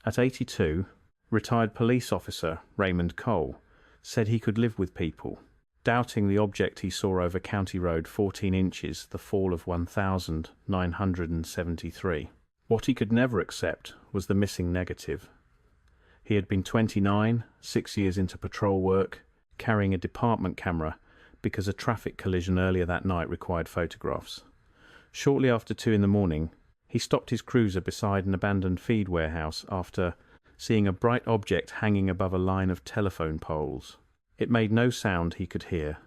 At 82, retired police officer Raymond Cole said he could live with people, doubting the object he saw over County Road 14 inches the fall of 1,973. What he could never accept was the missing negative. He had been 29, 6 years into patrol work, carrying a department camera because a traffic collision earlier that night required photographs. Shortly after 2 in the morning, he stopped his cruiser beside an abandoned feed warehouse after seeing a bright object hanging above a line of telephone poles. It made no sound he could hear.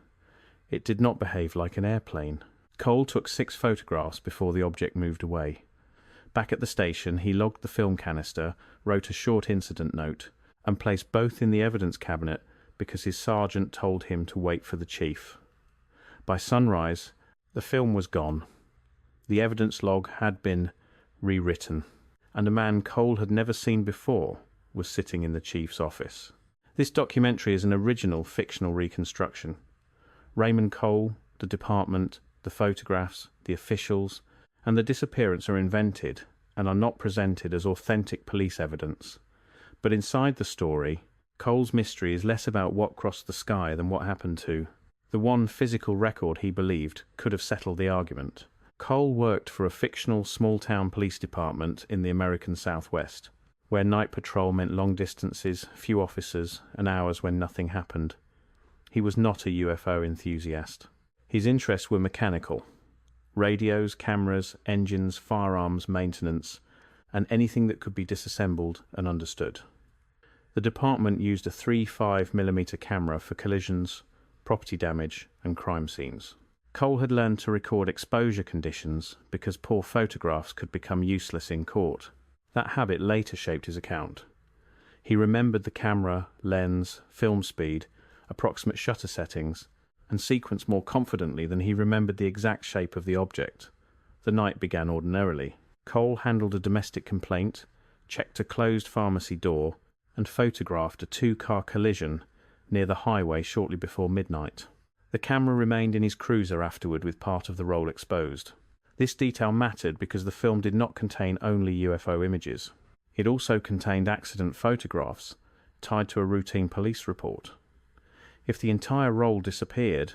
It did not behave like an airplane. Cole took 6 photographs before the object moved away. Back at the station, he logged the film canister, wrote a short incident note, and placed both in the evidence cabinet because his sergeant told him to wait for the chief. By sunrise, the film was gone. The evidence log had been rewritten, and a man Cole had never seen before was sitting in the chief's office. This documentary is an original fictional reconstruction. Raymond Cole, the department, the photographs, the officials, and the disappearance are invented and are not presented as authentic police evidence. But inside the story, Cole's mystery is less about what crossed the sky than what happened to the one physical record he believed could have settled the argument. Cole worked for a fictional small-town police department in the American Southwest, where night patrol meant long distances, few officers, and hours when nothing happened. He was not a UFO enthusiast. His interests were mechanical: radios, cameras, engines, firearms, maintenance, and anything that could be disassembled and understood. The department used a 3.5mm camera for collisions, property damage, and crime scenes. Cole had learned to record exposure conditions because poor photographs could become useless in court. That habit later shaped his account. He remembered the camera, lens, film speed, approximate shutter settings, and sequence more confidently than he remembered the exact shape of the object. The night began ordinarily. Cole handled a domestic complaint, checked a closed pharmacy door, and photographed a 2-car collision near the highway shortly before midnight. The camera remained in his cruiser afterward with part of the roll exposed. This detail mattered because the film did not contain only UFO images. It also contained accident photographs tied to a routine police report. If the entire roll disappeared,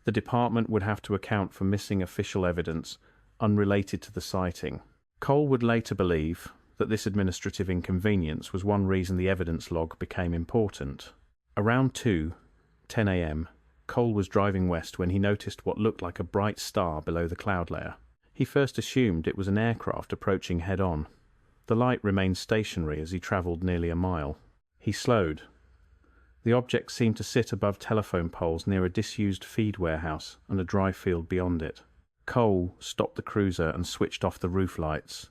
the department would have to account for missing official evidence unrelated to the sighting. Cole would later believe that this administrative inconvenience was one reason the evidence log became important. Around 2:10 a.m., Cole was driving west when he noticed what looked like a bright star below the cloud layer. He first assumed it was an aircraft approaching head-on. The light remained stationary as he travelled nearly a mile. He slowed. The object seemed to sit above telephone poles near a disused feed warehouse and a dry field beyond it. Cole stopped the cruiser and switched off the roof lights.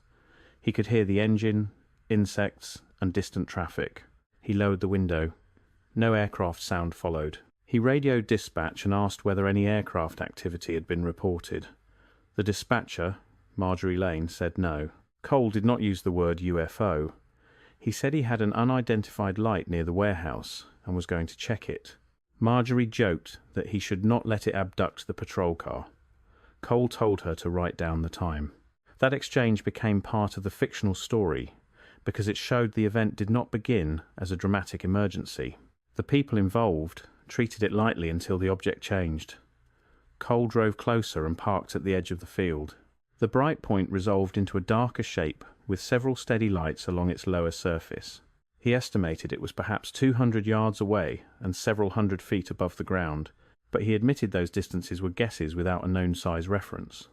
He could hear the engine, insects, and distant traffic. He lowered the window. No aircraft sound followed. He radioed dispatch and asked whether any aircraft activity had been reported. The dispatcher, Marjorie Lane, said no. Cole did not use the word UFO. He said he had an unidentified light near the warehouse and was going to check it. Marjorie joked that he should not let it abduct the patrol car. Cole told her to write down the time. That exchange became part of the fictional story because it showed the event did not begin as a dramatic emergency. The people involved treated it lightly until the object changed. Cole drove closer and parked at the edge of the field. The bright point resolved into a darker shape with several steady lights along its lower surface. He estimated it was perhaps 200 yards away and several hundred feet above the ground, but he admitted those distances were guesses without a known size reference.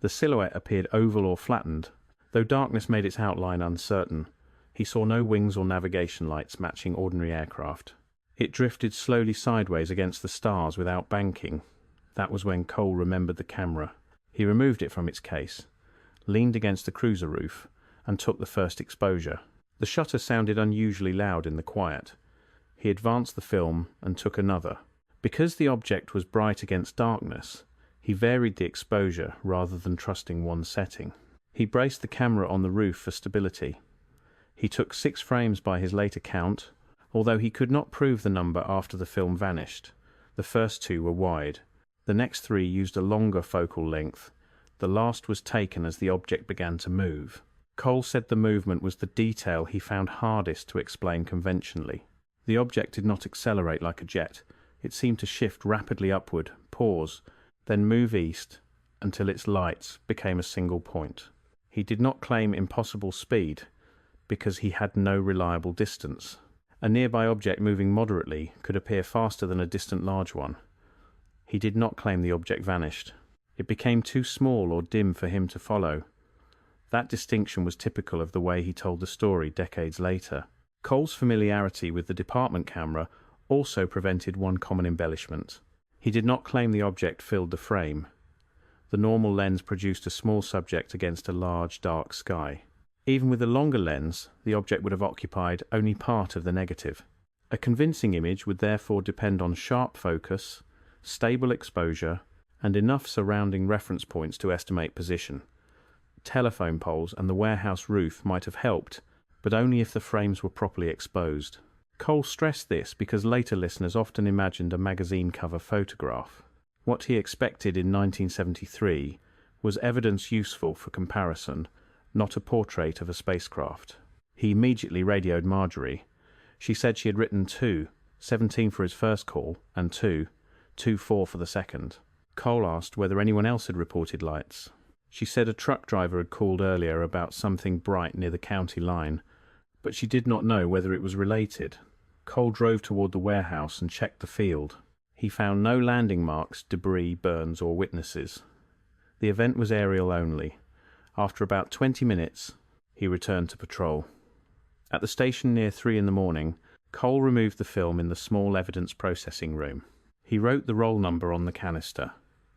The silhouette appeared oval or flattened. Though darkness made its outline uncertain, he saw no wings or navigation lights matching ordinary aircraft. It drifted slowly sideways against the stars without banking. That was when Cole remembered the camera. He removed it from its case, leaned against the cruiser roof, and took the first exposure. The shutter sounded unusually loud in the quiet. He advanced the film and took another. Because the object was bright against darkness, he varied the exposure rather than trusting one setting. He braced the camera on the roof for stability. He took 6 frames by his later count, although he could not prove the number after the film vanished. The first 2 were wide. The next 3 used a longer focal length. The last was taken as the object began to move. Cole said the movement was the detail he found hardest to explain conventionally. The object did not accelerate like a jet. It seemed to shift rapidly upward, pause, then move east until its lights became a single point. He did not claim impossible speed because he had no reliable distance. A nearby object moving moderately could appear faster than a distant large one. He did not claim the object vanished. It became too small or dim for him to follow. That distinction was typical of the way he told the story decades later. Cole's familiarity with the department camera also prevented one common embellishment. He did not claim the object filled the frame. The normal lens produced a small subject against a large, dark sky. Even with a longer lens, the object would have occupied only part of the negative. A convincing image would therefore depend on sharp focus, stable exposure, and enough surrounding reference points to estimate position. Telephone poles and the warehouse roof might have helped, but only if the frames were properly exposed. Cole stressed this because later listeners often imagined a magazine cover photograph. What he expected in 1973 was evidence useful for comparison, not a portrait of a spacecraft. He immediately radioed Marjorie. She said she had written 2:17 for his first call and 2:24 for the second. Cole asked whether anyone else had reported lights. She said a truck driver had called earlier about something bright near the county line, but she did not know whether it was related. Cole drove toward the warehouse and checked the field. He found no landing marks, debris, burns, or witnesses. The event was aerial only. After about 20 minutes, he returned to patrol. At the station near 3 in the morning, Cole removed the film in the small evidence processing room. He wrote the roll number on the canister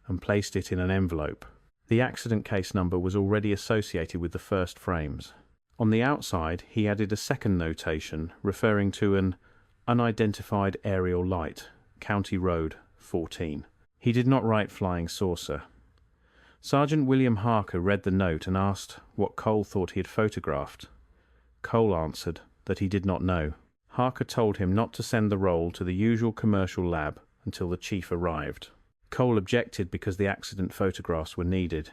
and placed it in an envelope. The accident case number was already associated with the first frames. On the outside, he added a second notation referring to an unidentified aerial light, County Road 14. He did not write flying saucer. Sergeant William Harker read the note and asked what Cole thought he had photographed. Cole answered that he did not know. Harker told him not to send the roll to the usual commercial lab until the chief arrived. Cole objected because the accident photographs were needed.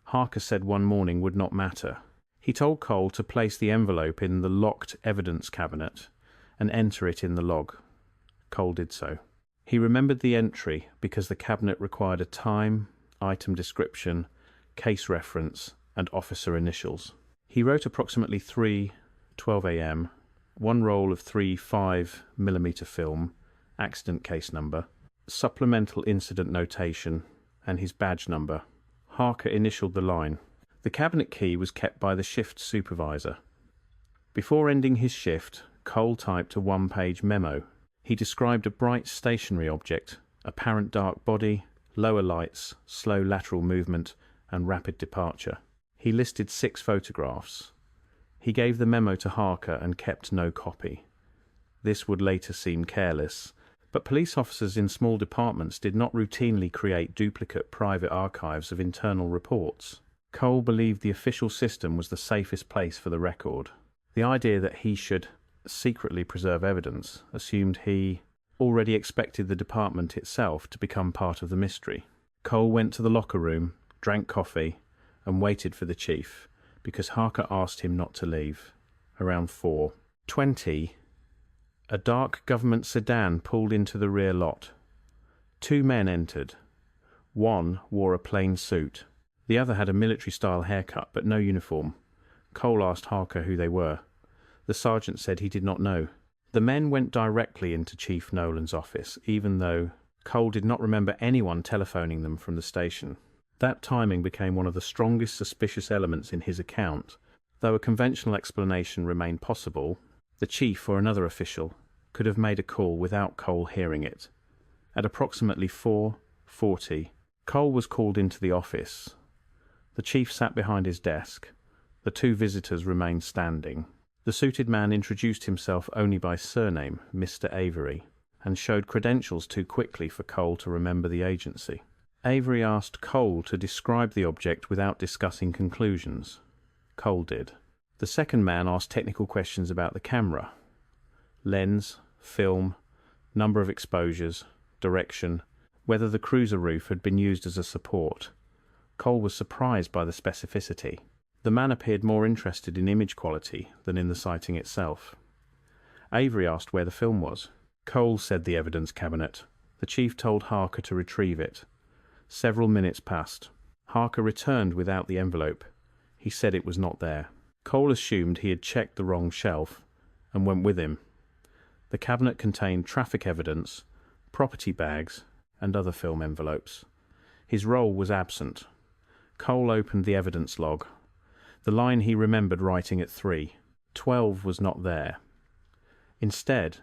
Harker said one morning would not matter. He told Cole to place the envelope in the locked evidence cabinet and enter it in the log. Cole did so. He remembered the entry because the cabinet required a time, item description, case reference, and officer initials. He wrote approximately 3:12 a.m., one roll of 3.5mm film, accident case number, supplemental incident notation, and his badge number. Harker initialed the line. The cabinet key was kept by the shift supervisor. Before ending his shift, Cole typed a one-page memo. He described a bright stationary object, apparent dark body, lower lights, slow lateral movement, and rapid departure. He listed 6 photographs. He gave the memo to Harker and kept no copy. This would later seem careless, but police officers in small departments did not routinely create duplicate private archives of internal reports. Cole believed the official system was the safest place for the record. The idea that he should secretly preserve evidence assumed he already expected the department itself to become part of the mystery. Cole went to the locker room, drank coffee, and waited for the chief, because Harker asked him not to leave. Around 4:20, a dark government sedan pulled into the rear lot. 2 men entered. One wore a plain suit. The other had a military-style haircut, but no uniform. Cole asked Harker who they were. The sergeant said he did not know. The men went directly into Chief Nolan's office, even though Cole did not remember anyone telephoning them from the station. That timing became one of the strongest suspicious elements in his account. Though a conventional explanation remained possible, the chief or another official could have made a call without Cole hearing it. At approximately 4:40, Cole was called into the office. The chief sat behind his desk. The 2 visitors remained standing. The suited man introduced himself only by surname, Mr. Avery, and showed credentials too quickly for Cole to remember the agency. Avery asked Cole to describe the object without discussing conclusions. Cole did. The second man asked technical questions about the camera: lens, film, number of exposures, direction, whether the cruiser roof had been used as a support. Cole was surprised by the specificity. The man appeared more interested in image quality than in the sighting itself. Avery asked where the film was. Cole said the evidence cabinet. The chief told Harker to retrieve it. Several minutes passed. Harker returned without the envelope. He said it was not there. Cole assumed he had checked the wrong shelf and went with him. The cabinet contained traffic evidence, property bags, and other film envelopes. His roll was absent. Cole opened the evidence log. The line he remembered writing at 3:12 was not there. Instead,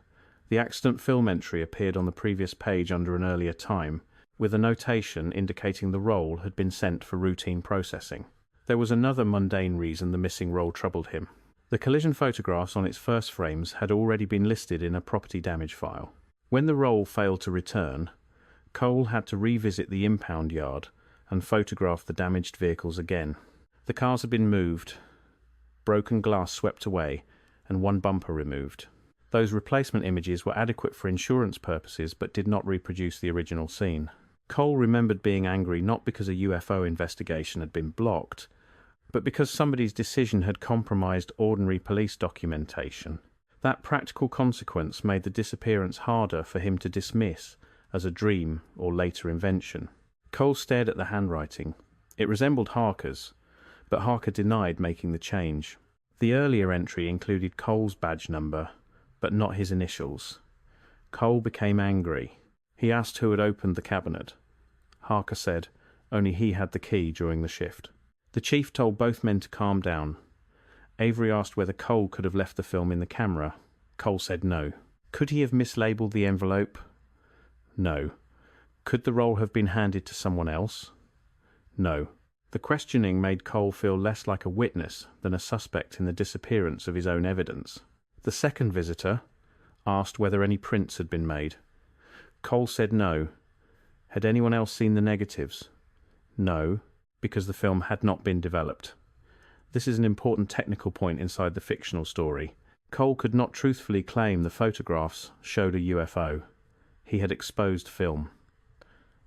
the accident film entry appeared on the previous page under an earlier time, with a notation indicating the roll had been sent for routine processing. There was another mundane reason the missing roll troubled him. The collision photographs on its first frames had already been listed in a property damage file. When the roll failed to return, Cole had to revisit the impound yard and photograph the damaged vehicles again. The cars had been moved, broken glass swept away, and one bumper removed. Those replacement images were adequate for insurance purposes but did not reproduce the original scene. Cole remembered being angry not because a UFO investigation had been blocked, but because somebody's decision had compromised ordinary police documentation. That practical consequence made the disappearance harder for him to dismiss as a dream or later invention. Cole stared at the handwriting. It resembled Harker's, but Harker denied making the change. The earlier entry included Cole's badge number, but not his initials. Cole became angry. He asked who had opened the cabinet. Harker said only he had the key during the shift. The chief told both men to calm down. Avery asked whether Cole could have left the film in the camera. Cole said no. Could he have mislabeled the envelope? No. Could the roll have been handed to someone else? No. The questioning made Cole feel less like a witness than a suspect in the disappearance of his own evidence. The second visitor asked whether any prints had been made. Cole said no. Had anyone else seen the negatives? No, because the film had not been developed. This is an important technical point inside the fictional story. Cole could not truthfully claim the photographs showed a UFO. He had exposed film.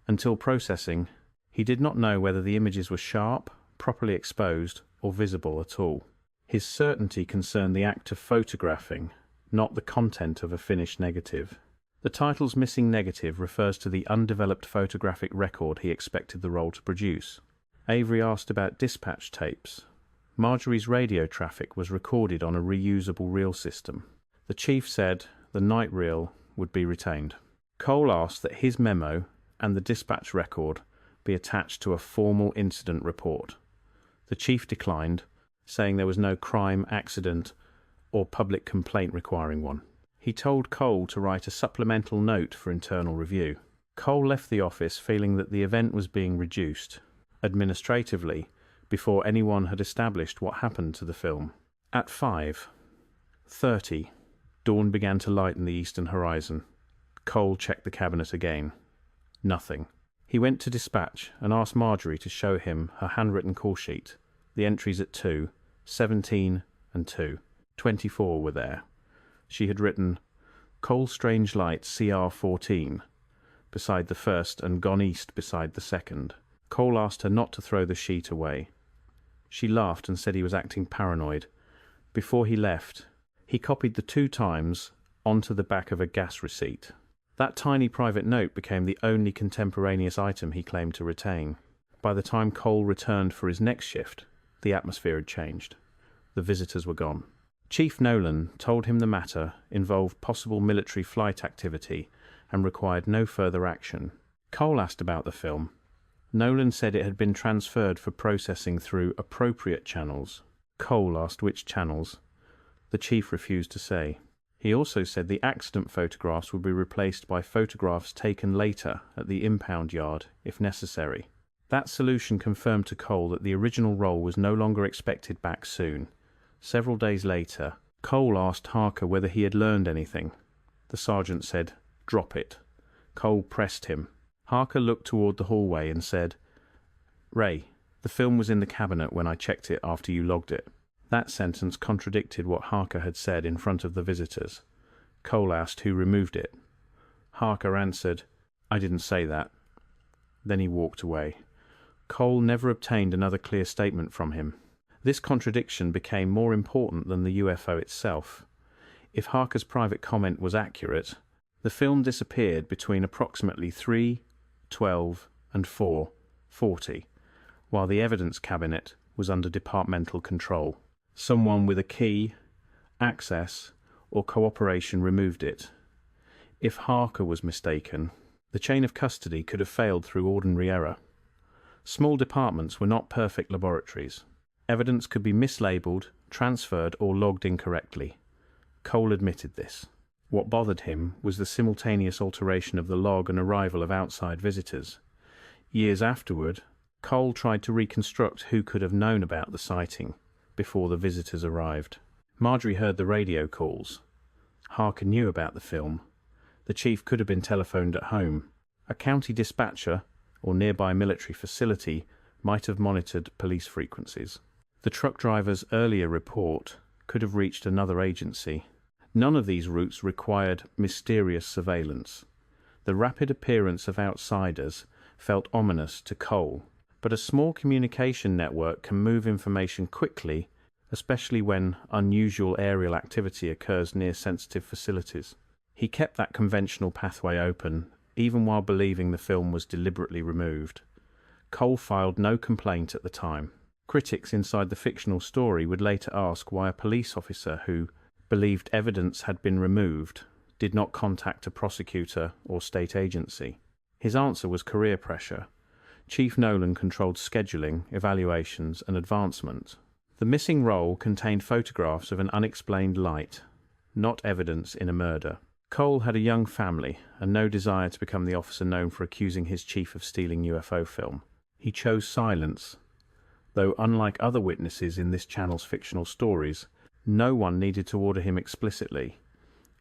Until processing, he did not know whether the images were sharp, properly exposed, or visible at all. His certainty concerned the act of photographing, not the content of a finished negative. The title's missing negative refers to the undeveloped photographic record he expected the roll to produce. Avery asked about dispatch tapes. Marjorie's radio traffic was recorded on a reusable reel system. The chief said the night reel would be retained. Cole asked that his memo and the dispatch record be attached to a formal incident report. The chief declined, saying there was no crime, accident, or public complaint requiring one. He told Cole to write a supplemental note for internal review. Cole left the office feeling that the event was being reduced, administratively, before anyone had established what happened to the film. At 5:30, dawn began to lighten the eastern horizon. Cole checked the cabinet again. Nothing. He went to dispatch and asked Marjorie to show him her handwritten call sheet. The entries at 2, 17 and 2. 24 were there. She had written Cole Strange Light CR14 beside the first and Gone East beside the second. Cole asked her not to throw the sheet away. She laughed and said he was acting paranoid. Before he left, he copied the 2 times onto the back of a gas receipt. That tiny private note became the only contemporaneous item he claimed to retain. By the time Cole returned for his next shift, the atmosphere had changed. The visitors were gone. Chief Nolan told him the matter involved possible military flight activity and required no further action. Cole asked about the film. Nolan said it had been transferred for processing through appropriate channels. Cole asked which channels. The chief refused to say. He also said the accident photographs would be replaced by photographs taken later at the impound yard, if necessary. That solution confirmed to Cole that the original roll was no longer expected back soon. Several days later, Cole asked Harker whether he had learned anything. The sergeant said, "Drop it." Cole pressed him. Harker looked toward the hallway and said, "Ray, the film was in the cabinet when I checked it after you logged it." That sentence contradicted what Harker had said in front of the visitors. Cole asked who removed it. Harker answered, "I didn't say that." Then he walked away. Cole never obtained another clear statement from him. This contradiction became more important than the UFO itself. If Harker's private comment was accurate, the film disappeared between approximately 3:12 and 4:40, while the evidence cabinet was under departmental control. Someone with a key, access, or cooperation removed it. If Harker was mistaken, the chain of custody could have failed through ordinary error. Small departments were not perfect laboratories. Evidence could be mislabeled, transferred, or logged incorrectly. Cole admitted this. What bothered him was the simultaneous alteration of the log and arrival of outside visitors. Years afterward, Cole tried to reconstruct who could have known about the sighting before the visitors arrived. Marjorie heard the radio calls. Harker knew about the film. The chief could have been telephoned at home. A county dispatcher or nearby military facility might have monitored police frequencies. The truck driver's earlier report could have reached another agency. None of these routes required mysterious surveillance. The rapid appearance of outsiders felt ominous to Cole, but a small communication network can move information quickly, especially when unusual aerial activity occurs near sensitive facilities. He kept that conventional pathway open, even while believing the film was deliberately removed. Cole filed no complaint at the time. Critics inside the fictional story would later ask why a police officer who believed evidence had been removed did not contact a prosecutor or state agency. His answer was career pressure. Chief Nolan controlled scheduling, evaluations, and advancement. The missing roll contained photographs of an unexplained light, not evidence in a murder. Cole had a young family and no desire to become the officer known for accusing his chief of stealing UFO film. He chose silence, though unlike other witnesses in this channel's fictional stories, no one needed to order him explicitly.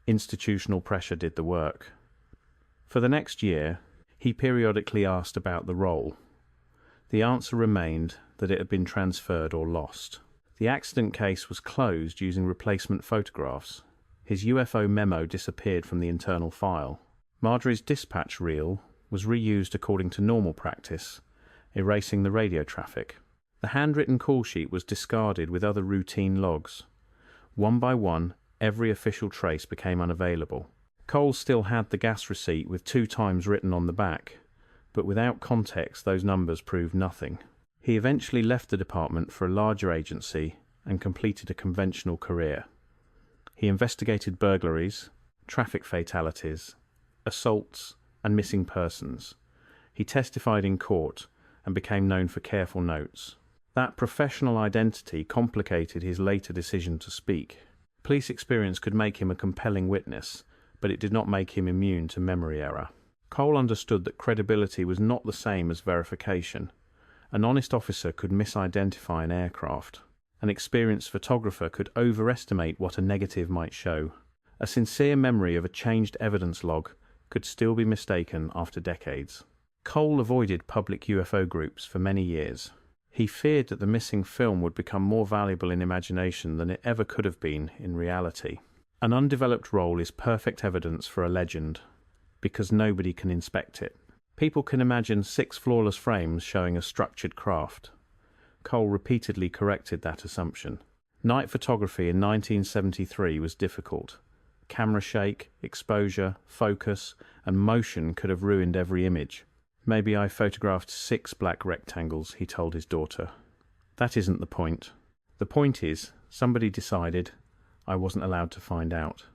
Institutional pressure did the work. For the next year, he periodically asked about the roll. The answer remained that it had been transferred or lost. The accident case was closed using replacement photographs. His UFO memo disappeared from the internal file. Marjorie's dispatch reel was reused according to normal practice, erasing the radio traffic. The handwritten call sheet was discarded with other routine logs. One by one, every official trace became unavailable. Cole still had the gas receipt with 2 times written on the back, but without context those numbers proved nothing. He eventually left the department for a larger agency and completed a conventional career. He investigated burglaries, traffic fatalities, assaults, and missing persons. He testified in court and became known for careful notes. That professional identity complicated his later decision to speak. Police experience could make him a compelling witness, but it did not make him immune to memory error. Cole understood that credibility was not the same as verification. An honest officer could misidentify an aircraft. An experienced photographer could overestimate what a negative might show. A sincere memory of a changed evidence log could still be mistaken after decades. Cole avoided public UFO groups for many years. He feared that the missing film would become more valuable in imagination than it ever could have been in reality. An undeveloped roll is perfect evidence for a legend, because nobody can inspect it. People can imagine 6 flawless frames showing a structured craft. Cole repeatedly corrected that assumption. Night photography in 1973 was difficult. Camera shake, exposure, focus, and motion could have ruined every image. "Maybe I photographed 6 black rectangles," he told his daughter. "That isn't the point. The point is, somebody decided I wasn't allowed to find out."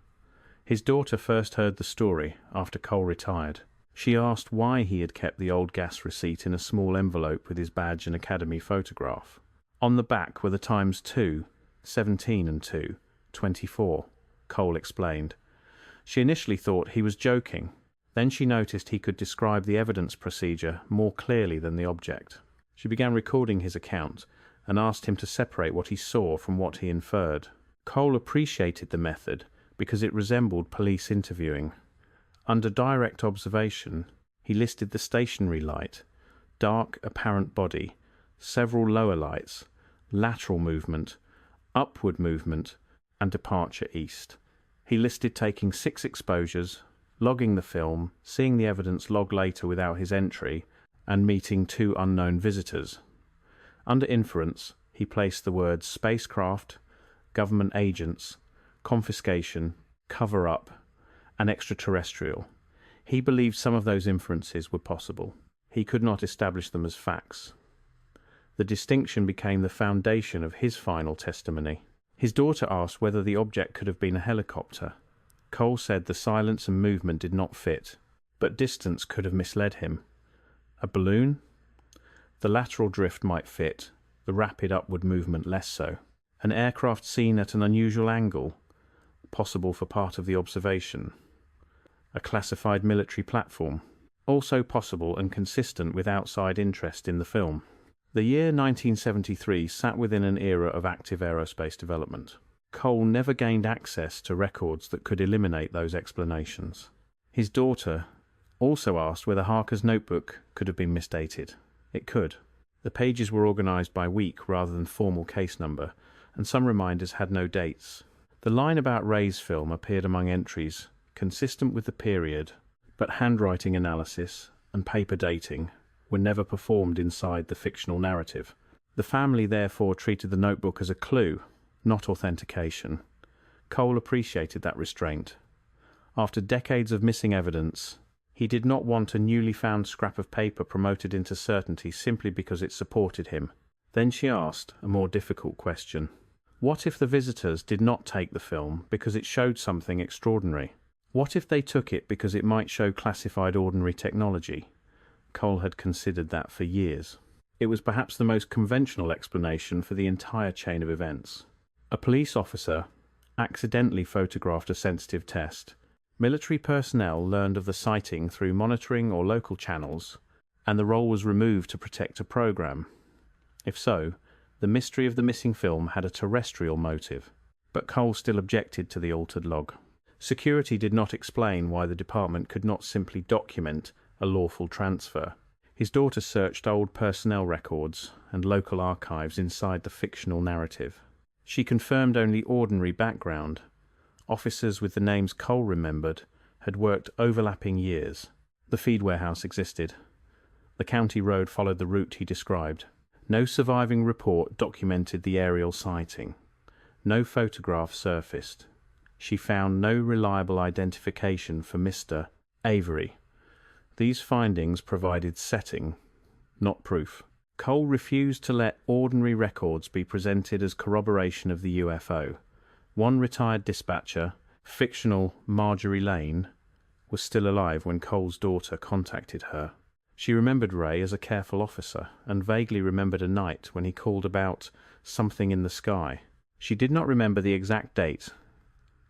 His daughter first heard the story after Cole retired. She asked why he had kept the old gas receipt in a small envelope with his badge and academy photograph. On the back were the times 2, 17 and 2, 24, Cole explained. She initially thought he was joking. Then she noticed he could describe the evidence procedure more clearly than the object. She began recording his account and asked him to separate what he saw from what he inferred. Cole appreciated the method because it resembled police interviewing. Under direct observation, he listed the stationary light, dark apparent body, several lower lights, lateral movement, upward movement, and departure east. He listed taking 6 exposures, logging the film, seeing the evidence log later without his entry, and meeting 2 unknown visitors. Under inference, he placed the words spacecraft, government agents, confiscation, cover-up, and extraterrestrial. He believed some of those inferences were possible. He could not establish them as facts. The distinction became the foundation of his final testimony. His daughter asked whether the object could have been a helicopter. Cole said the silence and movement did not fit, but distance could have misled him. A balloon? The lateral drift might fit, the rapid upward movement less so. An aircraft seen at an unusual angle, possible for part of the observation. A classified military platform, also possible and consistent with outside interest in the film. The year 1973 sat within an era of active aerospace development. Cole never gained access to records that could eliminate those explanations. His daughter also asked whether Harker's notebook could have been misdated. It could. The pages were organized by week rather than formal case number, and some reminders had no dates. The line about Ray's film appeared among entries consistent with the period, but handwriting analysis and paper dating were never performed inside the fictional narrative. The family therefore treated the notebook as a clue, not authentication. Cole appreciated that restraint. After decades of missing evidence, he did not want a newly found scrap of paper promoted into certainty simply because it supported him. Then she asked a more difficult question. What if the visitors did not take the film because it showed something extraordinary? What if they took it because it might show classified ordinary technology? Cole had considered that for years. It was perhaps the most conventional explanation for the entire chain of events. A police officer accidentally photographed a sensitive test. Military personnel learned of the sighting through monitoring or local channels, and the roll was removed to protect a program. If so, the mystery of the missing film had a terrestrial motive. But Cole still objected to the altered log. Security did not explain why the department could not simply document a lawful transfer. His daughter searched old personnel records and local archives inside the fictional narrative. She confirmed only ordinary background. Officers with the names Cole remembered had worked overlapping years. The feed warehouse existed. The county road followed the route he described. No surviving report documented the aerial sighting. No photograph surfaced. She found no reliable identification for Mr. Avery. These findings provided setting, not proof. Cole refused to let ordinary records be presented as corroboration of the UFO. One retired dispatcher, fictional Marjorie Lane, was still alive when Cole's daughter contacted her. She remembered Ray as a careful officer and vaguely remembered a night when he called about something in the sky. She did not remember the exact date,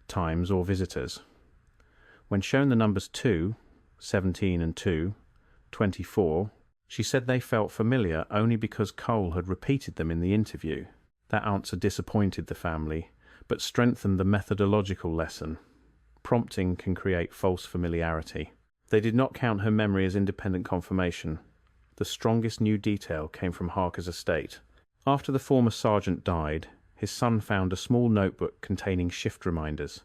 times, or visitors. When shown the numbers 2, 17 and 2, 24, she said they felt familiar only because Cole had repeated them in the interview. That answer disappointed the family, but strengthened the methodological lesson. Prompting can create false familiarity. They did not count her memory as independent confirmation. The strongest new detail came from Harker's estate. After the former sergeant died, his son found a small notebook containing shift reminders.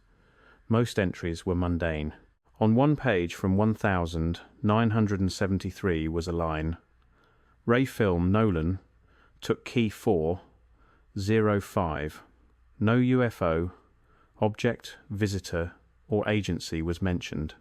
Most entries were mundane. On one page from 1973 was a line. Ray Film Nolan took key 405. No UFO, object, visitor, or agency was mentioned.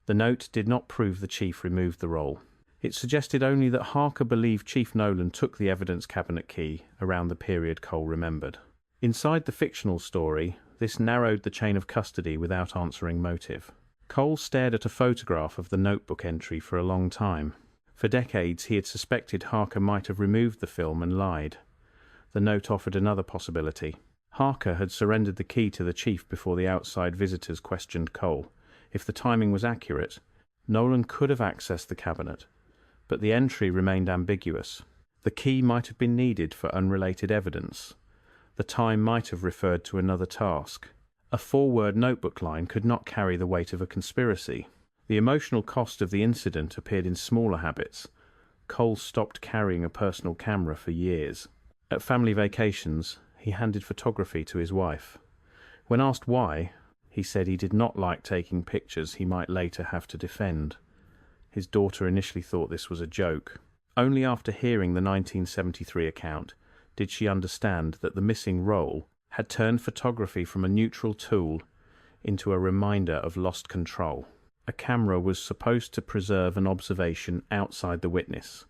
The note did not prove the chief removed the roll. It suggested only that Harker believed Chief Nolan took the evidence cabinet key around the period Cole remembered. Inside the fictional story, this narrowed the chain of custody without answering motive. Cole stared at a photograph of the notebook entry for a long time. For decades he had suspected Harker might have removed the film and lied. The note offered another possibility. Harker had surrendered the key to the chief before the outside visitors questioned Cole. If the timing was accurate, Nolan could have accessed the cabinet, but the entry remained ambiguous. The key might have been needed for unrelated evidence. The time might have referred to another task. A 4-word notebook line could not carry the weight of a conspiracy. The emotional cost of the incident appeared in smaller habits. Cole stopped carrying a personal camera for years. At family vacations, he handed photography to his wife. When asked why, he said he did not like taking pictures he might later have to defend. His daughter initially thought this was a joke. Only after hearing the 1973 account did she understand that the missing roll had turned photography from a neutral tool into a reminder of lost control. A camera was supposed to preserve an observation outside the witness.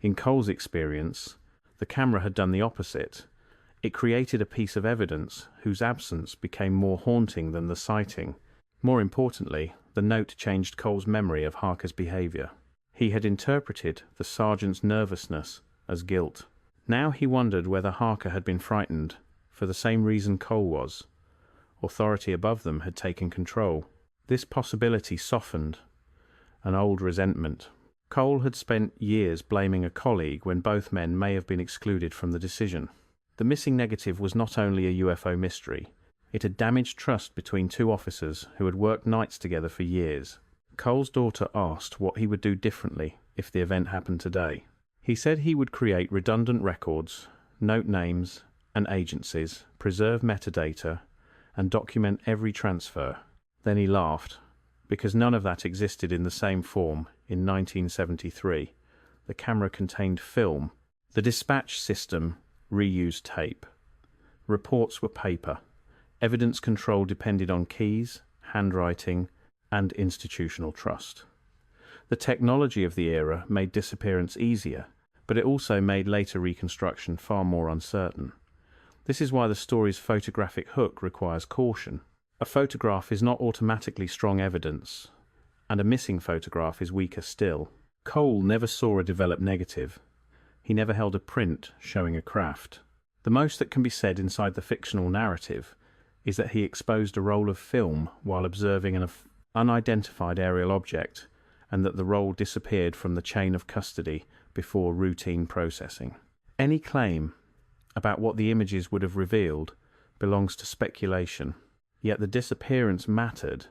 In Cole's experience, the camera had done the opposite. It created a piece of evidence whose absence became more haunting than the sighting. More importantly, the note changed Cole's memory of Harker's behavior. He had interpreted the sergeant's nervousness as guilt. Now he wondered whether Harker had been frightened for the same reason Cole was. Authority above them had taken control. This possibility softened an old resentment. Cole had spent years blaming a colleague when both men may have been excluded from the decision. The missing negative was not only a UFO mystery, it had damaged trust between two officers who had worked nights together for years. Cole's daughter asked what he would do differently if the event happened today. He said he would create redundant records, note names and agencies, preserve metadata, and document every transfer. Then he laughed, because none of that existed in the same form in 1973. The camera contained film. The dispatch system reused tape. Reports were paper. Evidence control depended on keys, handwriting, and institutional trust. The technology of the era made disappearance easier, but it also made later reconstruction far more uncertain. This is why the story's photographic hook requires caution. A photograph is not automatically strong evidence, and a missing photograph is weaker still. Cole never saw a developed negative. He never held a print showing a craft. The most that can be said inside the fictional narrative is that he exposed a roll of film while observing an unidentified aerial object, and that the roll disappeared from the chain of custody before routine processing. Any claim about what the images would have revealed belongs to speculation, yet the disappearance mattered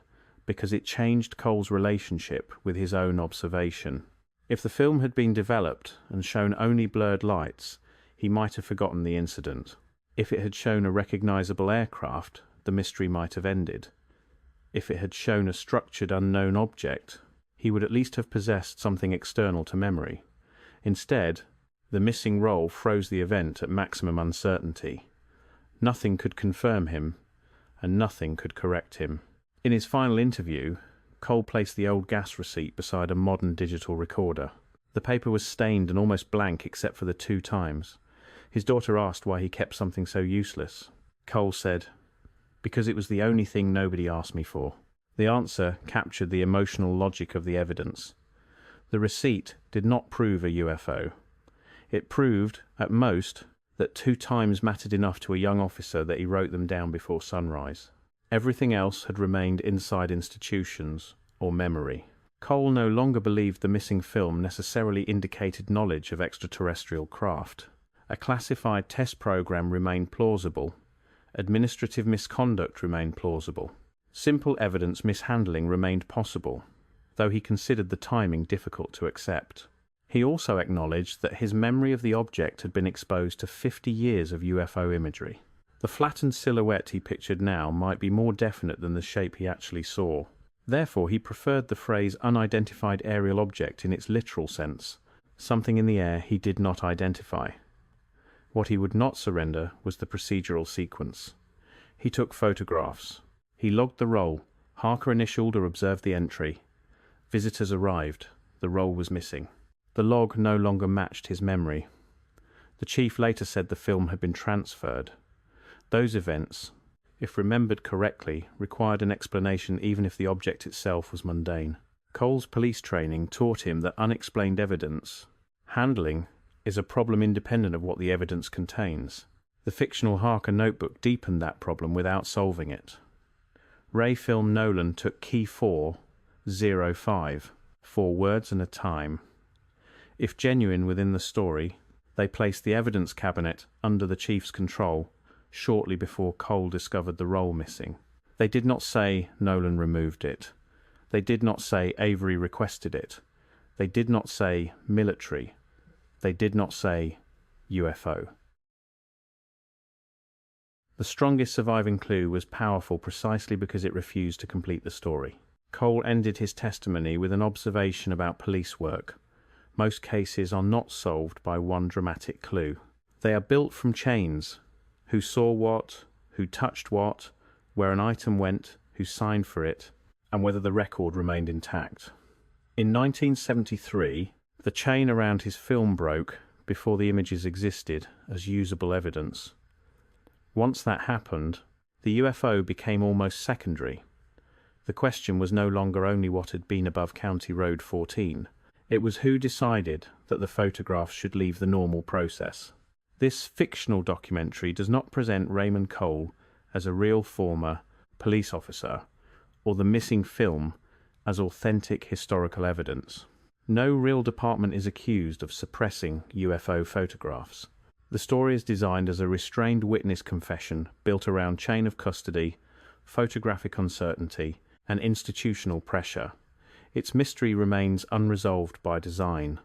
because it changed Cole's relationship with his own observation. If the film had been developed and shown only blurred lights, he might have forgotten the incident. If it had shown a recognizable aircraft, the mystery might have ended. If it had shown a structured unknown object, he would at least have possessed something external to memory. Instead, the missing roll froze the event at maximum uncertainty. Nothing could confirm him, and nothing could correct him. In his final interview, Cole placed the old gas receipt beside a modern digital recorder. The paper was stained and almost blank except for the 2 times. His daughter asked why he kept something so useless. Cole said, "Because it was the only thing nobody asked me for." The answer captured the emotional logic of the evidence. The receipt did not prove a UFO. It proved, at most, that 2 times mattered enough to a young officer that he wrote them down before sunrise. Everything else had remained inside institutions or memory. Cole no longer believed the missing film necessarily indicated knowledge of extraterrestrial craft. A classified test program remained plausible. Administrative misconduct remained plausible. Simple evidence mishandling remained possible, though he considered the timing difficult to accept. He also acknowledged that his memory of the object had been exposed to 50 years of UFO imagery. The flattened silhouette he pictured now might be more definite than the shape he actually saw. Therefore, he preferred the phrase unidentified aerial object in its literal sense, something in the air he did not identify. What he would not surrender was the procedural sequence. He took photographs. He logged the roll. Harker initialed or observed the entry. Visitors arrived. The roll was missing. The log no longer matched his memory. The chief later said the film had been transferred. Those events, if remembered correctly, required an explanation even if the object itself was mundane. Cole's police training taught him that unexplained evidence handling is a problem independent of what the evidence contains. The fictional Harker notebook deepened that problem without solving it. Ray Film Nolan took key 405, 4 words and a time. If genuine within the story, they placed the evidence cabinet under the chief's control shortly before Cole discovered the roll missing. They did not say Nolan removed it. They did not say Avery requested it. They did not say military. They did not say UFO. The strongest surviving clue was powerful precisely because it refused to complete the story. Cole ended his testimony with an observation about police work. Most cases are not solved by one dramatic clue. They are built from chains. Who saw what, who touched what, where an item went, who signed for it, and whether the record remained intact. In 1973, the chain around his film broke before the images existed as usable evidence. Once that happened, the UFO became almost secondary. The question was no longer only what had been above County Road 14. It was who decided that the photographs should leave the normal process. This fictional documentary does not present Raymond Cole as a real former police officer or the missing film as authentic historical evidence. No real department is accused of suppressing UFO photographs. The story is designed as a restrained witness confession built around chain of custody, photographic uncertainty, and institutional pressure. Its mystery remains unresolved by design.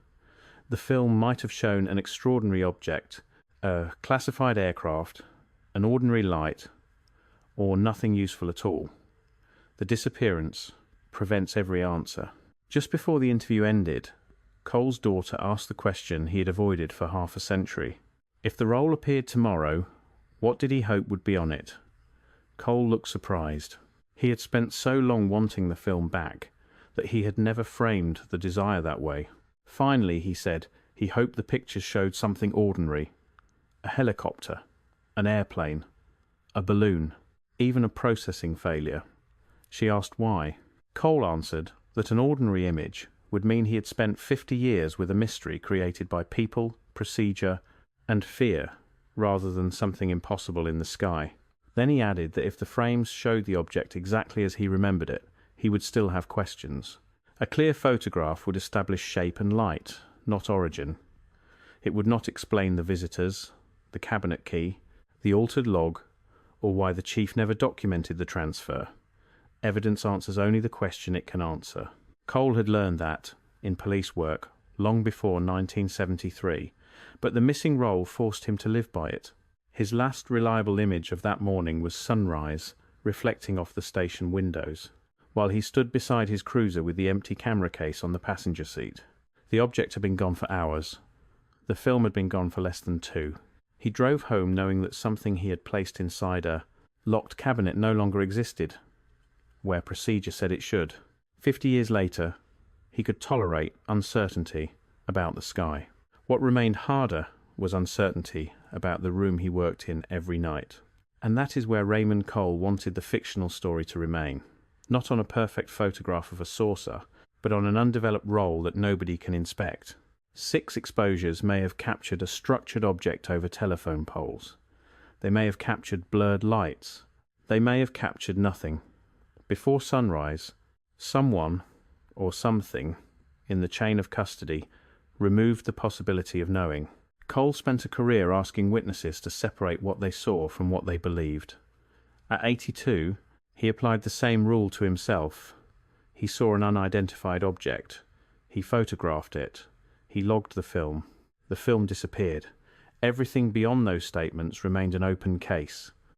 The film might have shown an extraordinary object, a classified aircraft, an ordinary light, or nothing useful at all. The disappearance prevents every answer. Just before the interview ended, Cole's daughter asked the question he had avoided for half a century. If the roll appeared tomorrow, what did he hope would be on it? Cole looked surprised. He had spent so long wanting the film back that he had never framed the desire that way. Finally, he said, he hoped the pictures showed something ordinary. A helicopter, an airplane, a balloon, even a processing failure. She asked why. Cole answered that an ordinary image would mean he had spent 50 years with a mystery created by people, procedure, and fear, rather than something impossible in the sky. Then he added that if the frames showed the object exactly as he remembered it, he would still have questions. A clear photograph would establish shape and light, not origin. It would not explain the visitors, the cabinet key, the altered log, or why the chief never documented the transfer. Evidence answers only the question it can answer. Cole had learned that, in police work, long before 1973, but the missing roll forced him to live by it. His last reliable image of that morning was sunrise, reflecting off the station windows, while he stood beside his cruiser with the empty camera case on the passenger seat. The object had been gone for hours. The film had been gone for less than 2. He drove home knowing that something he had placed inside a locked cabinet no longer existed, where procedure said it should. 50 years later, he could tolerate uncertainty about the sky. What remained harder was uncertainty about the room he worked in every night. And that is where Raymond Cole wanted the fictional story to remain. Not on a perfect photograph of a saucer, but on an undeveloped roll that nobody can inspect. 6 exposures may have captured a structured object over telephone poles. They may have captured blurred lights. They may have captured nothing. Before sunrise, someone, or something, in the chain of custody, removed the possibility of knowing. Cole spent a career asking witnesses to separate what they saw from what they believed. At 82, he applied the same rule to himself. He saw an unidentified object. He photographed it. He logged the film. The film disappeared. Everything beyond those statements remained an open case.